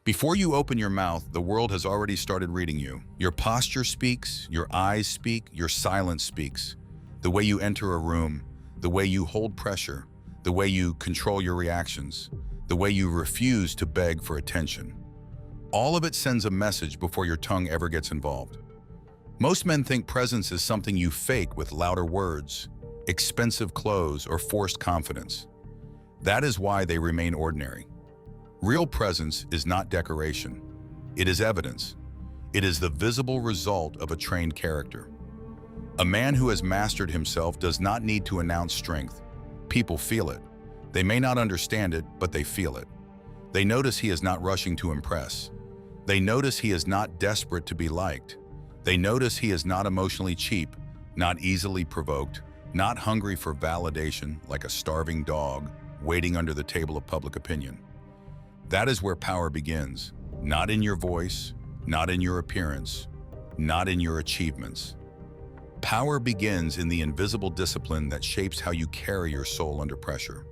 Before you open your mouth, the world has already started reading you. Your posture speaks, your eyes speak, your silence speaks. The way you enter a room, the way you hold pressure, the way you control your reactions, the way you refuse to beg for attention. All of it sends a message before your tongue ever gets involved. Most men think presence is something you fake with louder words, expensive clothes, or forced confidence. That is why they remain ordinary. Real presence is not decoration. It is evidence. It is the visible result of a trained character. A man who has mastered himself does not need to announce strength. People feel it. They may not understand it, but they feel it. They notice he is not rushing to impress. They notice he is not desperate to be liked. They notice he is not emotionally cheap, not easily provoked, not hungry for validation like a starving dog waiting under the table of public opinion. That is where power begins, not in your voice, not in your appearance, not in your achievements. Power begins in the invisible discipline that shapes how you carry your soul under pressure.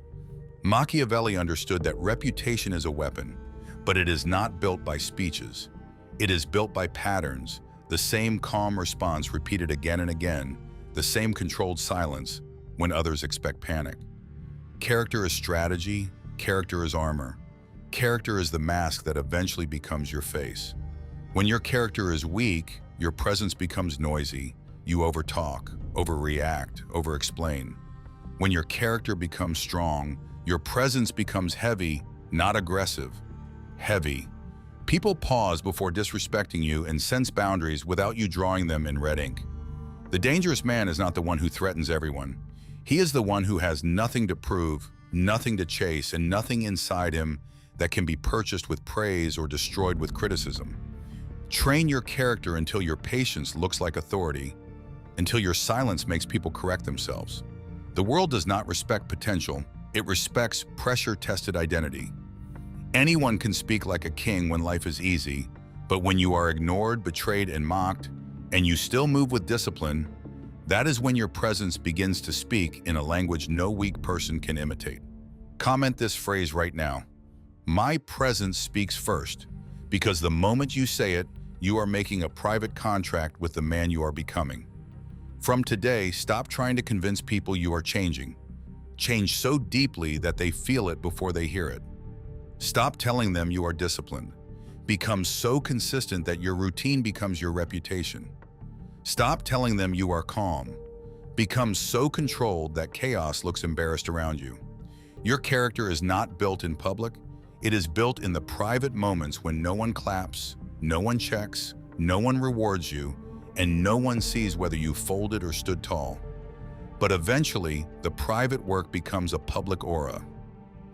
Machiavelli understood that reputation is a weapon, but it is not built by speeches. It is built by patterns, the same calm response repeated again and again, the same controlled silence when others expect panic. Character is strategy, character is armor. Character is the mask that eventually becomes your face. When your character is weak, your presence becomes noisy. You overtalk, overreact, overexplain. When your character becomes strong, your presence becomes heavy, not aggressive. Heavy. People pause before disrespecting you and sense boundaries without you drawing them in red ink. The dangerous man is not the one who threatens everyone. He is the one who has nothing to prove, nothing to chase, and nothing inside him that can be purchased with praise or destroyed with criticism. Train your character until your patience looks like authority, until your silence makes people correct themselves. The world does not respect potential, it respects pressure-tested identity. Anyone can speak like a king when life is easy, but when you are ignored, betrayed, and mocked, and you still move with discipline, that is when your presence begins to speak in a language no weak person can imitate. Comment this phrase right now. My presence speaks first, because the moment you say it, you are making a private contract with the man you are becoming. From today, stop trying to convince people you are changing. Change so deeply that they feel it before they hear it. Stop telling them you are disciplined. Become so consistent that your routine becomes your reputation. Stop telling them you are calm. Become so controlled that chaos looks embarrassed around you. Your character is not built in public. It is built in the private moments when no one claps, no one checks, no one rewards you, and no one sees whether you folded or stood tall. But eventually, the private work becomes a public aura.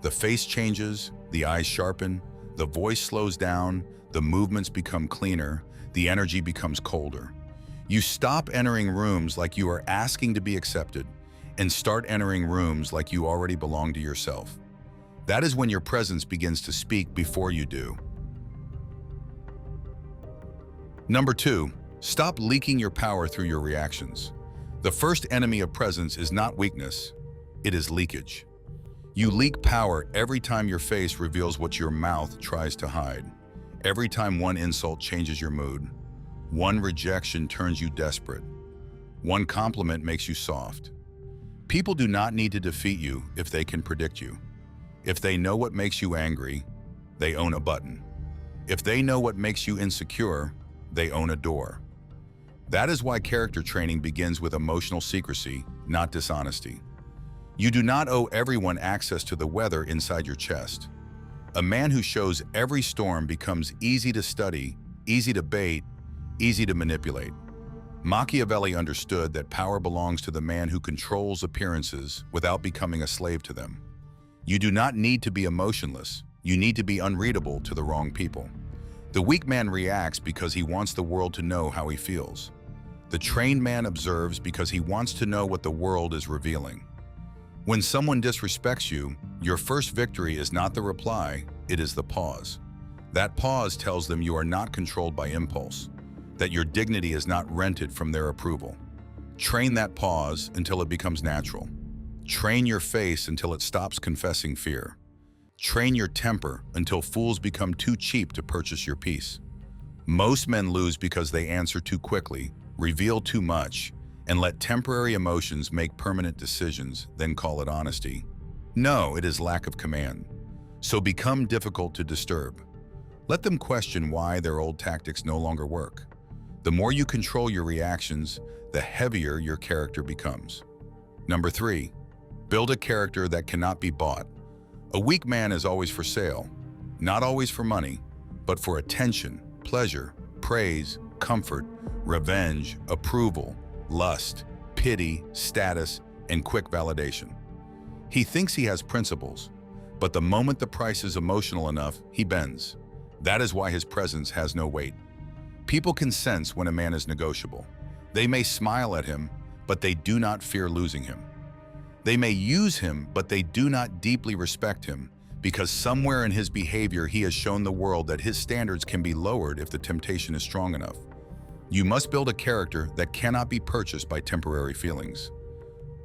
The face changes, the eyes sharpen, the voice slows down, the movements become cleaner, the energy becomes colder. You stop entering rooms like you are asking to be accepted and start entering rooms like you already belong to yourself. That is when your presence begins to speak before you do. Number 2, stop leaking your power through your reactions. The first enemy of presence is not weakness, it is leakage. You leak power every time your face reveals what your mouth tries to hide. Every time one insult changes your mood. One rejection turns you desperate. One compliment makes you soft. People do not need to defeat you if they can predict you. If they know what makes you angry, they own a button. If they know what makes you insecure, they own a door. That is why character training begins with emotional secrecy, not dishonesty. You do not owe everyone access to the weather inside your chest. A man who shows every storm becomes easy to study, easy to bait, easy to manipulate. Machiavelli understood that power belongs to the man who controls appearances without becoming a slave to them. You do not need to be emotionless. You need to be unreadable to the wrong people. The weak man reacts because he wants the world to know how he feels. The trained man observes because he wants to know what the world is revealing. When someone disrespects you, your first victory is not the reply, it is the pause. That pause tells them you are not controlled by impulse, that your dignity is not rented from their approval. Train that pause until it becomes natural. Train your face until it stops confessing fear. Train your temper until fools become too cheap to purchase your peace. Most men lose because they answer too quickly, reveal too much, and let temporary emotions make permanent decisions, then call it honesty. No, it is lack of command. So become difficult to disturb. Let them question why their old tactics no longer work. The more you control your reactions, the heavier your character becomes. Number 3, build a character that cannot be bought. A weak man is always for sale, not always for money, but for attention, pleasure, praise, comfort, revenge, approval, lust, pity, status, and quick validation. He thinks he has principles, but the moment the price is emotional enough, he bends. That is why his presence has no weight. People can sense when a man is negotiable. They may smile at him, but they do not fear losing him. They may use him, but they do not deeply respect him, because somewhere in his behavior he has shown the world that his standards can be lowered if the temptation is strong enough. You must build a character that cannot be purchased by temporary feelings.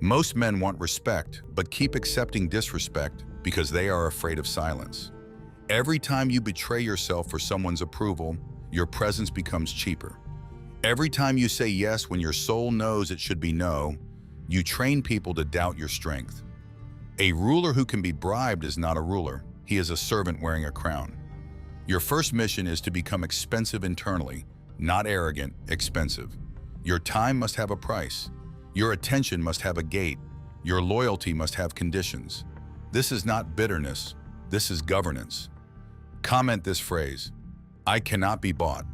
Most men want respect, but keep accepting disrespect because they are afraid of silence. Every time you betray yourself for someone's approval, your presence becomes cheaper. Every time you say yes when your soul knows it should be no, you train people to doubt your strength. A ruler who can be bribed is not a ruler. He is a servant wearing a crown. Your first mission is to become expensive internally, not arrogant, expensive. Your time must have a price. Your attention must have a gate. Your loyalty must have conditions. This is not bitterness. This is governance. Comment this phrase: I cannot be bought.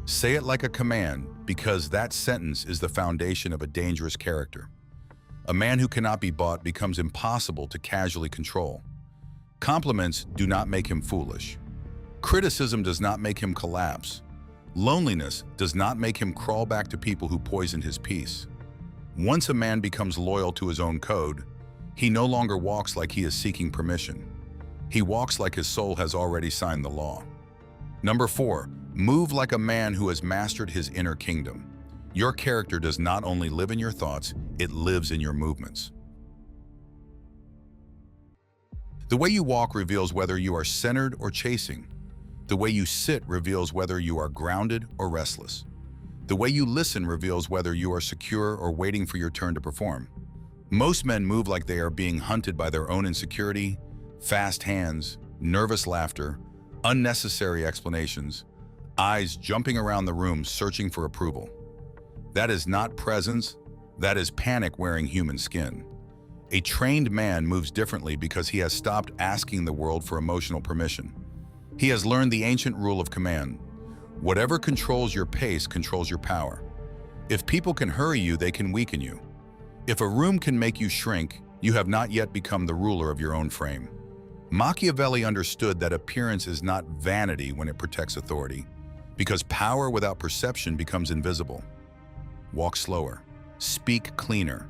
Say it like a command, because that sentence is the foundation of a dangerous character. A man who cannot be bought becomes impossible to casually control. Compliments do not make him foolish. Criticism does not make him collapse. Loneliness does not make him crawl back to people who poisoned his peace. Once a man becomes loyal to his own code, he no longer walks like he is seeking permission. He walks like his soul has already signed the law. Number 4, move like a man who has mastered his inner kingdom. Your character does not only live in your thoughts, it lives in your movements. The way you walk reveals whether you are centered or chasing. The way you sit reveals whether you are grounded or restless. The way you listen reveals whether you are secure or waiting for your turn to perform. Most men move like they are being hunted by their own insecurity, fast hands, nervous laughter, unnecessary explanations, eyes jumping around the room searching for approval. That is not presence, that is panic wearing human skin. A trained man moves differently because he has stopped asking the world for emotional permission. He has learned the ancient rule of command. Whatever controls your pace controls your power. If people can hurry you, they can weaken you. If a room can make you shrink, you have not yet become the ruler of your own frame. Machiavelli understood that appearance is not vanity when it protects authority, because power without perception becomes invisible. Walk slower, speak cleaner,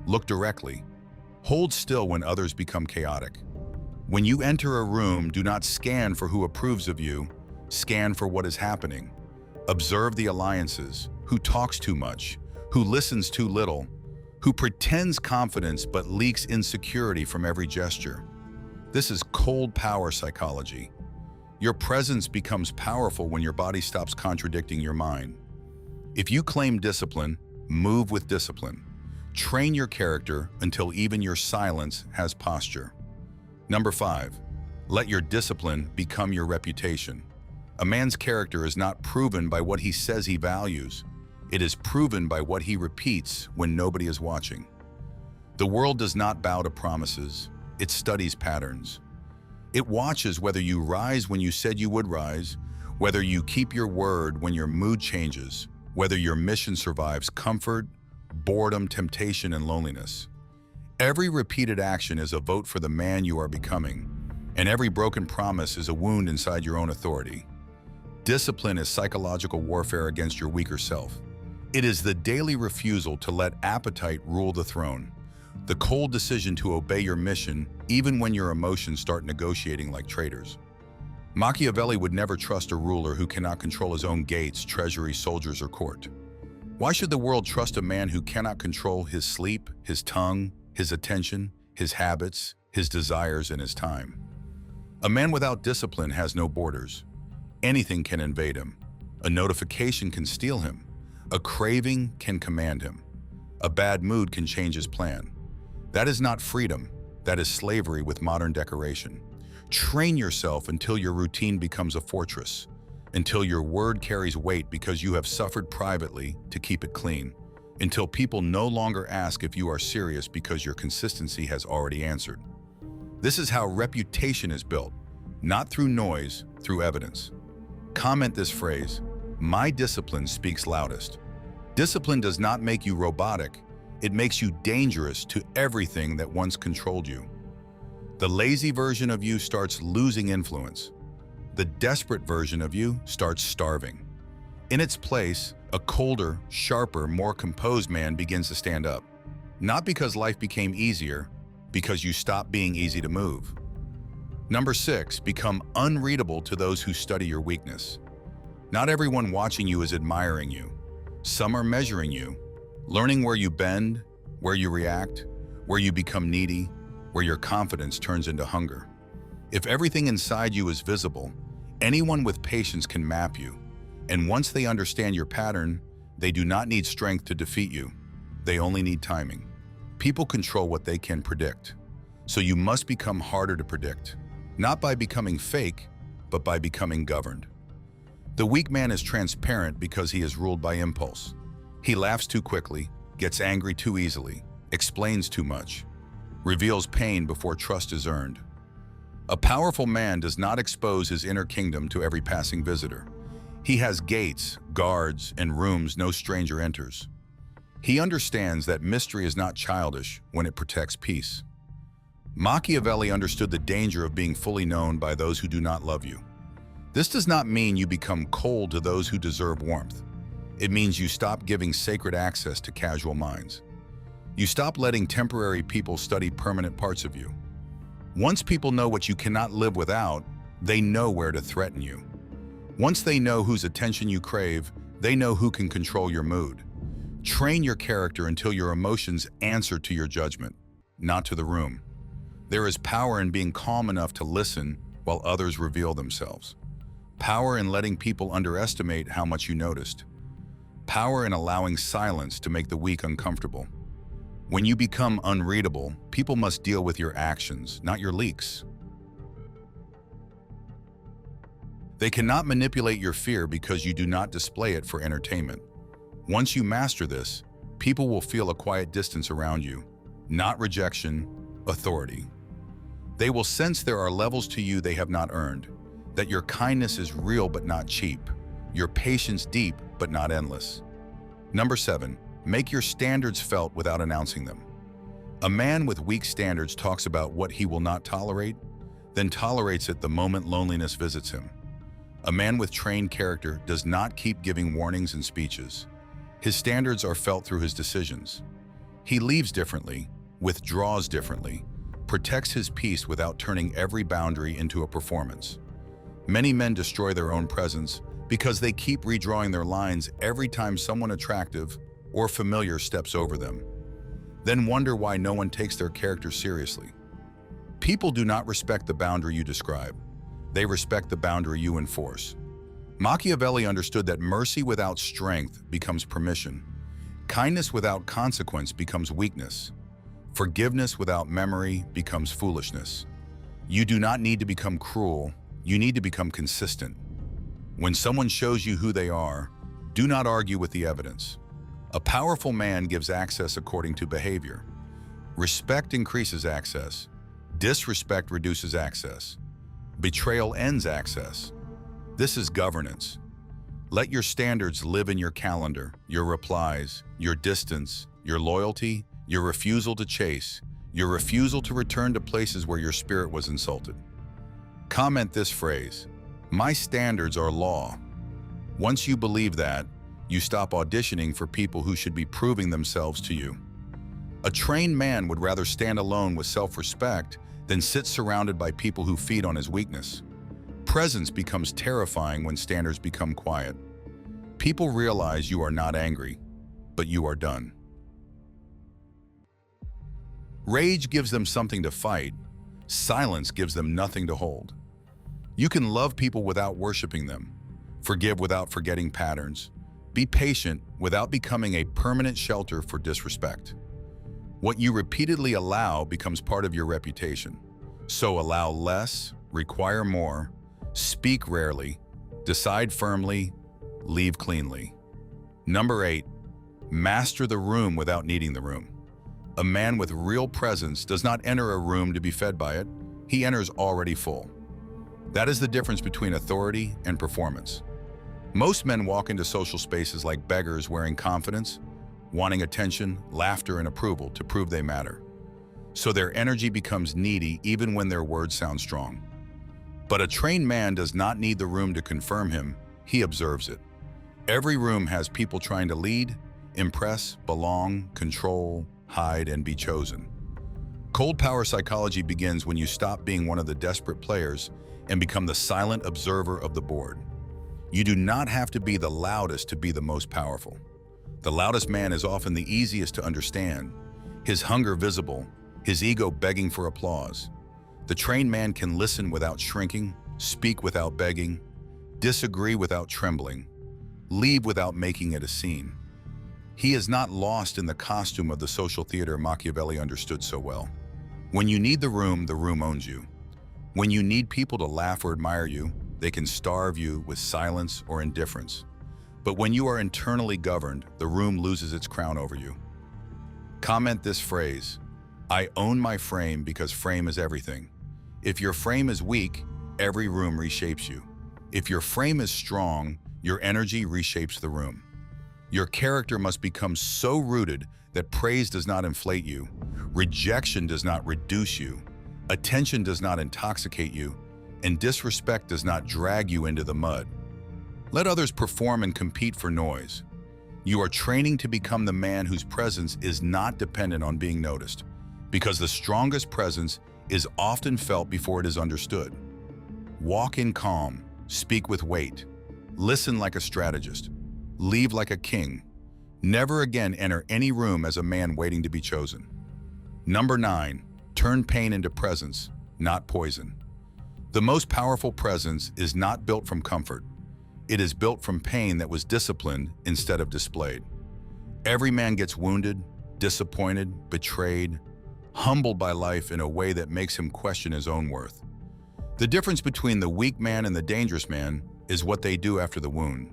look directly, hold still when others become chaotic. When you enter a room, do not scan for who approves of you, scan for what is happening. Observe the alliances, who talks too much, who listens too little, who pretends confidence but leaks insecurity from every gesture. This is cold power psychology. Your presence becomes powerful when your body stops contradicting your mind. If you claim discipline, move with discipline. Train your character until even your silence has posture. Number 5, let your discipline become your reputation. A man's character is not proven by what he says he values. It is proven by what he repeats when nobody is watching. The world does not bow to promises. It studies patterns. It watches whether you rise when you said you would rise, whether you keep your word when your mood changes, whether your mission survives comfort, boredom, temptation, and loneliness. Every repeated action is a vote for the man you are becoming, and every broken promise is a wound inside your own authority. Discipline is psychological warfare against your weaker self. It is the daily refusal to let appetite rule the throne, the cold decision to obey your mission even when your emotions start negotiating like traitors. Machiavelli would never trust a ruler who cannot control his own gates, treasury, soldiers, or court. Why should the world trust a man who cannot control his sleep, his tongue, his attention, his habits, his desires, and his time? A man without discipline has no borders. Anything can invade him. A notification can steal him. A craving can command him. A bad mood can change his plan. That is not freedom. That is slavery with modern decoration. Train yourself until your routine becomes a fortress, until your word carries weight because you have suffered privately to keep it clean, until people no longer ask if you are serious because your consistency has already answered. This is how reputation is built, not through noise, through evidence. Comment this phrase: "My discipline speaks loudest." Discipline does not make you robotic. It makes you dangerous to everything that once controlled you. The lazy version of you starts losing influence. The desperate version of you starts starving. In its place, a colder, sharper, more composed man begins to stand up. Not because life became easier, because you stopped being easy to move. Number 6, become unreadable to those who study your weakness. Not everyone watching you is admiring you. Some are measuring you, learning where you bend, where you react, where you become needy, where your confidence turns into hunger. If everything inside you is visible, anyone with patience can map you. And once they understand your pattern, they do not need strength to defeat you. They only need timing. People control what they can predict. So you must become harder to predict. Not by becoming fake, but by becoming governed. The weak man is transparent because he is ruled by impulse. He laughs too quickly, gets angry too easily, explains too much, reveals pain before trust is earned. A powerful man does not expose his inner kingdom to every passing visitor. He has gates, guards, and rooms no stranger enters. He understands that mystery is not childish when it protects peace. Machiavelli understood the danger of being fully known by those who do not love you. This does not mean you become cold to those who deserve warmth. It means you stop giving sacred access to casual minds. You stop letting temporary people study permanent parts of you. Once people know what you cannot live without, they know where to threaten you. Once they know whose attention you crave, they know who can control your mood. Train your character until your emotions answer to your judgment, not to the room. There is power in being calm enough to listen while others reveal themselves. Power in letting people underestimate how much you noticed. Power in allowing silence to make the weak uncomfortable. When you become unreadable, people must deal with your actions, not your leaks. They cannot manipulate your fear because you do not display it for entertainment. Once you master this, people will feel a quiet distance around you, not rejection, authority. They will sense there are levels to you they have not earned, that your kindness is real but not cheap, your patience deep but not endless. Number 7, make your standards felt without announcing them. A man with weak standards talks about what he will not tolerate, then tolerates it the moment loneliness visits him. A man with trained character does not keep giving warnings and speeches. His standards are felt through his decisions. He leaves differently, withdraws differently, protects his peace without turning every boundary into a performance. Many men destroy their own presence because they keep redrawing their lines every time someone attractive or familiar steps over them. Then wonder why no one takes their character seriously. People do not respect the boundary you describe. They respect the boundary you enforce. Machiavelli understood that mercy without strength becomes permission. Kindness without consequence becomes weakness. Forgiveness without memory becomes foolishness. You do not need to become cruel. You need to become consistent. When someone shows you who they are, do not argue with the evidence. A powerful man gives access according to behavior. Respect increases access. Disrespect reduces access. Betrayal ends access. This is governance. Let your standards live in your calendar, your replies, your distance, your loyalty, your refusal to chase, your refusal to return to places where your spirit was insulted. Comment this phrase: "My standards are law." Once you believe that, you stop auditioning for people who should be proving themselves to you. A trained man would rather stand alone with self-respect than sit surrounded by people who feed on his weakness. Presence becomes terrifying when standards become quiet. People realize you are not angry, but you are done. Rage gives them something to fight. Silence gives them nothing to hold. You can love people without worshiping them, forgive without forgetting patterns, be patient without becoming a permanent shelter for disrespect. What you repeatedly allow becomes part of your reputation. So allow less, require more, speak rarely, decide firmly, leave cleanly. Number 8, master the room without needing the room. A man with real presence does not enter a room to be fed by it. He enters already full. That is the difference between authority and performance. Most men walk into social spaces like beggars, wearing confidence, wanting attention, laughter, and approval to prove they matter. So their energy becomes needy even when their words sound strong. But a trained man does not need the room to confirm him, he observes it. Every room has people trying to lead, impress, belong, control, hide, and be chosen. Cold power psychology begins when you stop being one of the desperate players and become the silent observer of the board. You do not have to be the loudest to be the most powerful. The loudest man is often the easiest to understand, his hunger visible, his ego begging for applause. The trained man can listen without shrinking, speak without begging, disagree without trembling, leave without making it a scene. He is not lost in the costume of the social theater Machiavelli understood so well. When you need the room owns you. When you need people to laugh or admire you, they can starve you with silence or indifference. But when you are internally governed, the room loses its crown over you. Comment this phrase: I own my frame because frame is everything. If your frame is weak, every room reshapes you. If your frame is strong, your energy reshapes the room. Your character must become so rooted that praise does not inflate you, rejection does not reduce you, attention does not intoxicate you, and disrespect does not drag you into the mud. Let others perform and compete for noise. You are training to become the man whose presence is not dependent on being noticed, because the strongest presence is often felt before it is understood. Walk in calm, speak with weight, listen like a strategist, leave like a king. Never again enter any room as a man waiting to be chosen. Number 9, turn pain into presence, not poison. The most powerful presence is not built from comfort. It is built from pain that was disciplined instead of displayed. Every man gets wounded, disappointed, betrayed, humbled by life in a way that makes him question his own worth. The difference between the weak man and the dangerous man is what they do after the wound.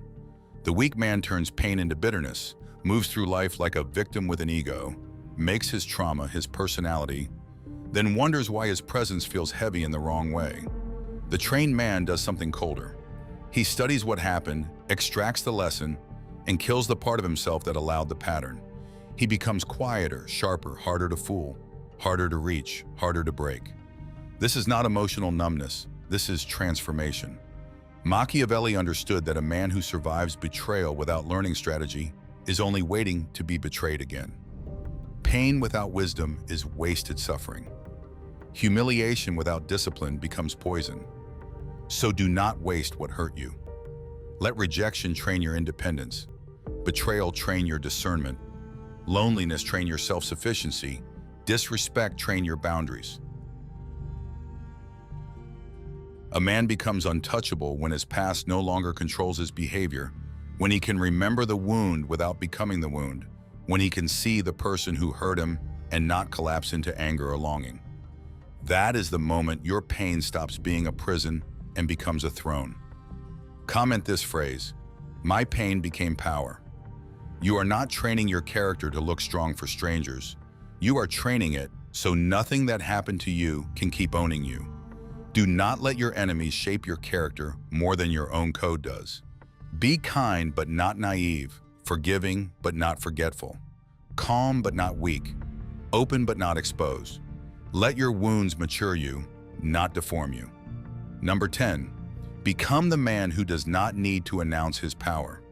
The weak man turns pain into bitterness, moves through life like a victim with an ego, makes his trauma his personality, then wonders why his presence feels heavy in the wrong way. The trained man does something colder. He studies what happened, extracts the lesson, and kills the part of himself that allowed the pattern. He becomes quieter, sharper, harder to fool, harder to reach, harder to break. This is not emotional numbness, this is transformation. Machiavelli understood that a man who survives betrayal without learning strategy is only waiting to be betrayed again. Pain without wisdom is wasted suffering. Humiliation without discipline becomes poison. So do not waste what hurt you. Let rejection train your independence. Betrayal train your discernment. Loneliness train your self-sufficiency. Disrespect train your boundaries. A man becomes untouchable when his past no longer controls his behavior, when he can remember the wound without becoming the wound, when he can see the person who hurt him and not collapse into anger or longing. That is the moment your pain stops being a prison and becomes a throne. Comment this phrase: my pain became power. You are not training your character to look strong for strangers. You are training it so nothing that happened to you can keep owning you. Do not let your enemies shape your character more than your own code does. Be kind but not naive, forgiving but not forgetful, calm but not weak, open but not exposed. Let your wounds mature you, not deform you. Number 10, become the man who does not need to announce his power.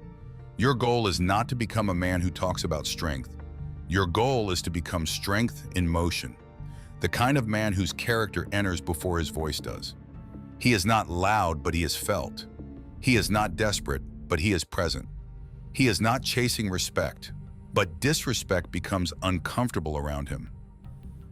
Your goal is not to become a man who talks about strength. Your goal is to become strength in motion, the kind of man whose character enters before his voice does. He is not loud, but he is felt. He is not desperate, but he is present. He is not chasing respect, but disrespect becomes uncomfortable around him.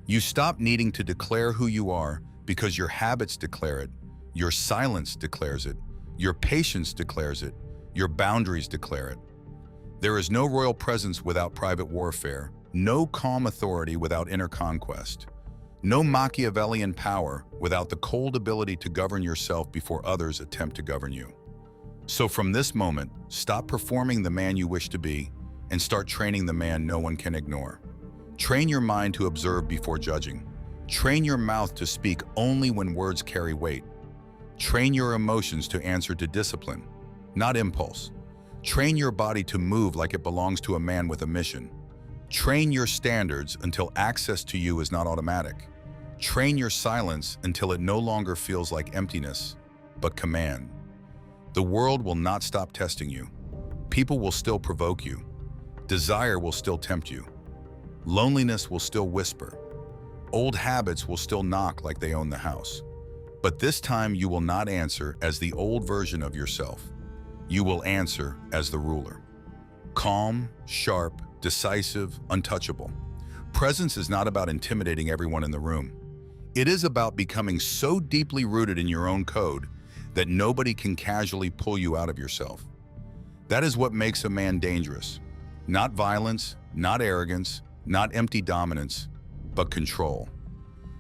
You stop needing to declare who you are because your habits declare it, Your silence declares it. Your patience declares it. Your boundaries declare it. There is no royal presence without private warfare, no calm authority without inner conquest, no Machiavellian power without the cold ability to govern yourself before others attempt to govern you. So from this moment, stop performing the man you wish to be and start training the man no one can ignore. Train your mind to observe before judging. Train your mouth to speak only when words carry weight. Train your emotions to answer to discipline, not impulse. Train your body to move like it belongs to a man with a mission. Train your standards until access to you is not automatic. Train your silence until it no longer feels like emptiness, but command. The world will not stop testing you. People will still provoke you. Desire will still tempt you. Loneliness will still whisper. Old habits will still knock like they own the house. But this time you will not answer as the old version of yourself. You will answer as the ruler. Calm, sharp, decisive, untouchable. Presence is not about intimidating everyone in the room. It is about becoming so deeply rooted in your own code that nobody can casually pull you out of yourself. That is what makes a man dangerous. Not violence, not arrogance, not empty dominance, but control.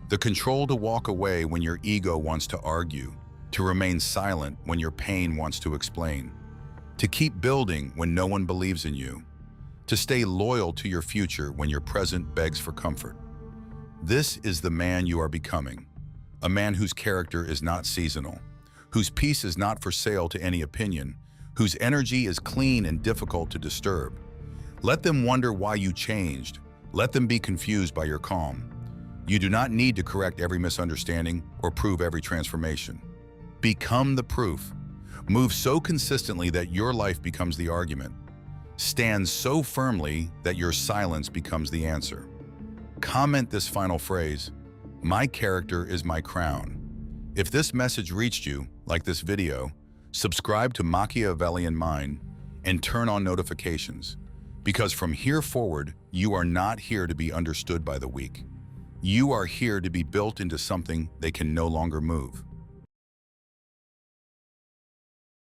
The control to walk away when your ego wants to argue, to remain silent when your pain wants to explain, to keep building when no one believes in you, to stay loyal to your future when your present begs for comfort. This is the man you are becoming, a man whose character is not seasonal, whose peace is not for sale to any opinion, whose energy is clean and difficult to disturb. Let them wonder why you changed. Let them be confused by your calm. You do not need to correct every misunderstanding or prove every transformation. Become the proof. Move so consistently that your life becomes the argument. Stand so firmly that your silence becomes the answer. Comment this final phrase: "My character is my crown." If this message reached you, like this video, subscribe to Machiavellian Mind and turn on notifications. Because from here forward, you are not here to be understood by the weak. You are here to be built into something they can no longer move.